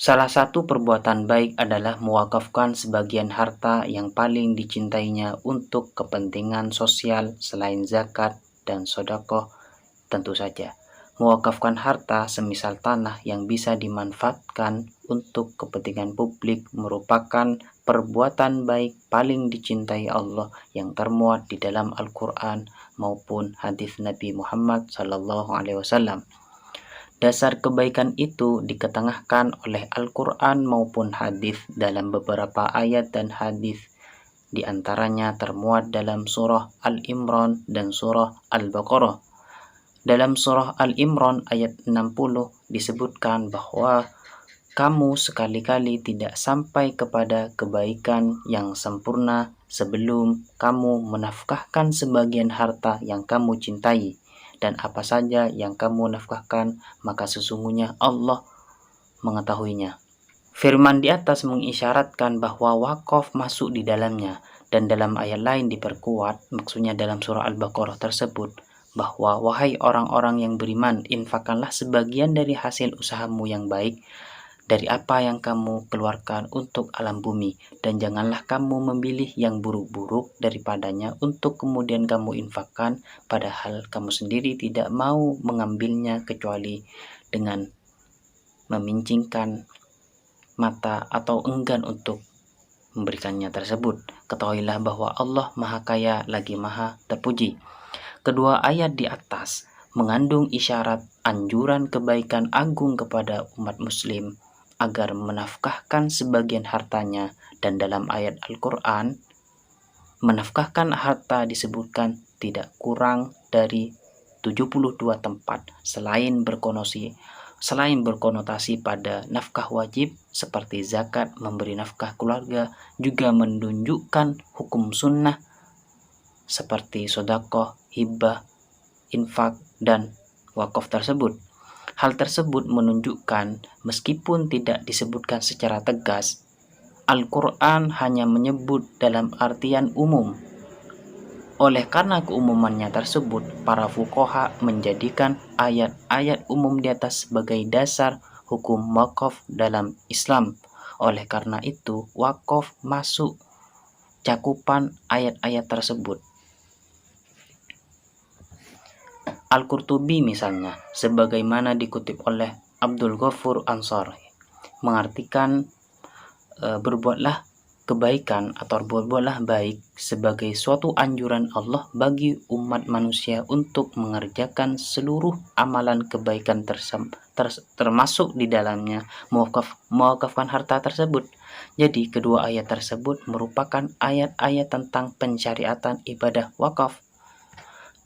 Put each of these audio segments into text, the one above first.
Salah satu perbuatan baik adalah mewakafkan sebagian harta yang paling dicintainya untuk kepentingan sosial selain zakat dan sedekah. Tentu saja, mewakafkan harta semisal tanah yang bisa dimanfaatkan untuk kepentingan publik merupakan perbuatan baik paling dicintai Allah yang termuat di dalam Al-Quran maupun hadis Nabi Muhammad SAW. Dasar kebaikan itu diketengahkan oleh Al-Quran maupun hadis dalam beberapa ayat dan hadis, di antaranya termuat dalam surah Al-Imran dan surah Al-Baqarah. Dalam surah Al-Imran ayat 60 disebutkan bahwa kamu sekali-kali tidak sampai kepada kebaikan yang sempurna sebelum kamu menafkahkan sebagian harta yang kamu cintai, dan apa saja yang kamu nafkahkan maka sesungguhnya Allah mengetahuinya. Firman di atas mengisyaratkan bahwa wakaf masuk di dalamnya, dan dalam ayat lain diperkuat, maksudnya dalam surah Al-Baqarah tersebut, bahwa wahai orang-orang yang beriman, infakkanlah sebagian dari hasil usahamu yang baik dari apa yang kamu keluarkan untuk alam bumi, dan janganlah kamu memilih yang buruk-buruk daripadanya untuk kemudian kamu infakkan, padahal kamu sendiri tidak mau mengambilnya kecuali dengan memincingkan mata atau enggan untuk memberikannya tersebut. Ketahuilah bahwa Allah Maha Kaya lagi Maha Terpuji. Kedua ayat di atas mengandung isyarat anjuran kebaikan agung kepada umat muslim agar menafkahkan sebagian hartanya, dan dalam ayat Al-Quran menafkahkan harta disebutkan tidak kurang dari 72 tempat selain berkonotasi pada nafkah wajib seperti zakat, memberi nafkah keluarga, juga menunjukkan hukum sunnah seperti sedekah, hibah, infak, dan wakaf tersebut. Hal tersebut menunjukkan meskipun tidak disebutkan secara tegas, Al-Quran hanya menyebut dalam artian umum. Oleh karena keumumannya tersebut, para fuqaha menjadikan ayat-ayat umum di atas sebagai dasar hukum wakaf dalam Islam. Oleh karena itu, wakaf masuk cakupan ayat-ayat tersebut. Al-Qurtubi misalnya, sebagaimana dikutip oleh Abdul Ghafur Ansari, mengartikan berbuatlah kebaikan atau berbuatlah baik sebagai suatu anjuran Allah bagi umat manusia untuk mengerjakan seluruh amalan kebaikan termasuk di dalamnya mewakafkan harta tersebut. Jadi kedua ayat tersebut merupakan ayat-ayat tentang pensyariatan ibadah wakaf.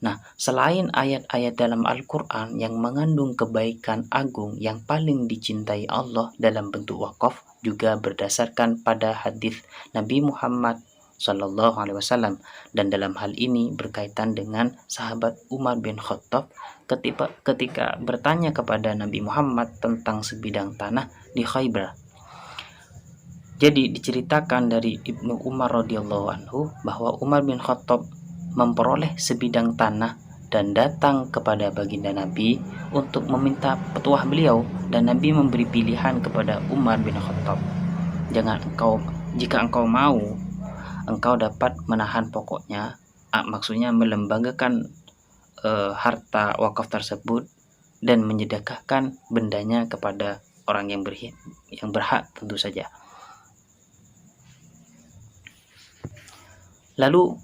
Nah, selain ayat-ayat dalam Al-Quran yang mengandung kebaikan agung yang paling dicintai Allah dalam bentuk wakaf, juga berdasarkan pada hadis Nabi Muhammad SAW, dan dalam hal ini berkaitan dengan sahabat Umar bin Khattab ketika bertanya kepada Nabi Muhammad tentang sebidang tanah di Khaybar. Jadi diceritakan dari Ibnu Umar radhiyallahu anhu bahwa Umar bin Khattab memperoleh sebidang tanah dan datang kepada baginda Nabi untuk meminta petuah beliau, dan Nabi memberi pilihan kepada Umar bin Khattab, jika engkau mau, engkau dapat menahan pokoknya, maksudnya melembagakan harta wakaf tersebut dan menyedekahkan bendanya kepada orang yang berhak tentu saja. Lalu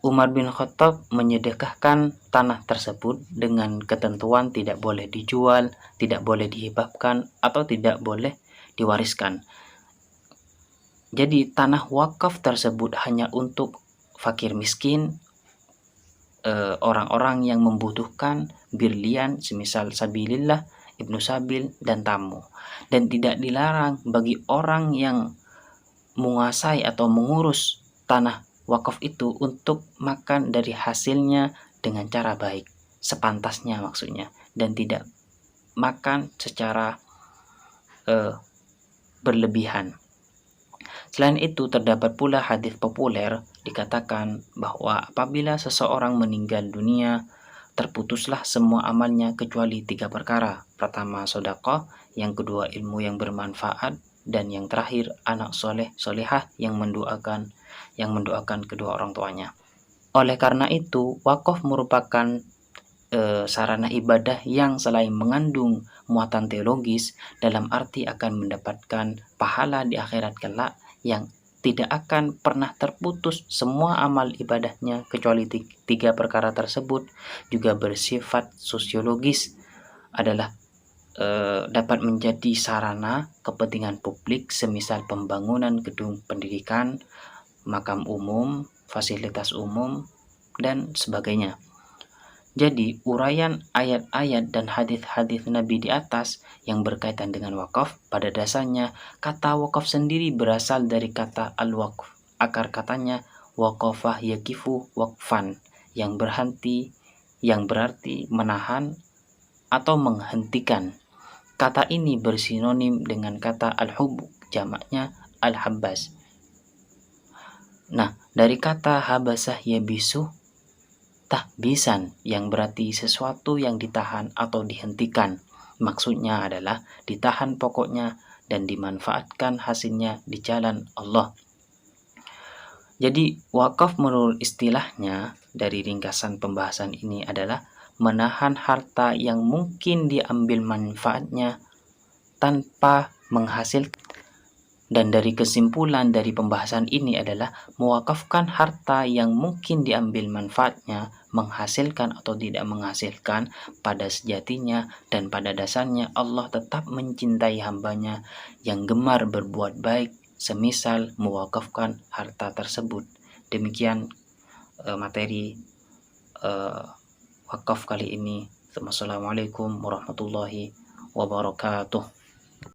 Umar bin Khattab menyedekahkan tanah tersebut dengan ketentuan tidak boleh dijual, tidak boleh dihibahkan, atau tidak boleh diwariskan. Jadi tanah wakaf tersebut hanya untuk fakir miskin, orang-orang yang membutuhkan, birlian, semisal sabilillah, ibnu sabil, dan tamu. Dan tidak dilarang bagi orang yang menguasai atau mengurus tanah wakaf itu untuk makan dari hasilnya dengan cara baik, sepantasnya maksudnya, dan tidak makan secara berlebihan. Selain itu, terdapat pula hadis populer dikatakan bahwa apabila seseorang meninggal dunia, terputuslah semua amalnya kecuali 3 perkara. Pertama, sedekah, yang kedua ilmu yang bermanfaat, dan yang terakhir anak soleh solehah yang mendoakan kedua orang tuanya. Oleh karena itu, wakaf merupakan sarana ibadah yang selain mengandung muatan teologis, dalam arti akan mendapatkan pahala di akhirat kelak yang tidak akan pernah terputus. Semua amal ibadahnya kecuali tiga perkara tersebut juga bersifat sosiologis, adalah dapat menjadi sarana kepentingan publik, semisal pembangunan gedung pendidikan, makam umum, fasilitas umum, dan sebagainya. Jadi, uraian ayat-ayat dan hadis-hadis Nabi di atas yang berkaitan dengan wakaf, pada dasarnya kata wakaf sendiri berasal dari kata al-waqf. Akar katanya waqafah yakifu waqfan, yang berarti menahan atau menghentikan. Kata ini bersinonim dengan kata al-hub, jamaknya al-habbas. Nah, dari kata habasah yabisu, tahbisan, yang berarti sesuatu yang ditahan atau dihentikan. Maksudnya adalah ditahan pokoknya dan dimanfaatkan hasilnya di jalan Allah. Jadi wakaf menurut istilahnya dari ringkasan pembahasan ini adalah menahan harta yang mungkin diambil manfaatnya tanpa menghasilkan. Dan dari kesimpulan dari pembahasan ini adalah mewakafkan harta yang mungkin diambil manfaatnya, menghasilkan atau tidak menghasilkan, pada sejatinya dan pada dasarnya Allah tetap mencintai hambanya yang gemar berbuat baik, semisal mewakafkan harta tersebut. Demikian materi wakaf kali ini. Wassalamualaikum warahmatullahi wabarakatuh.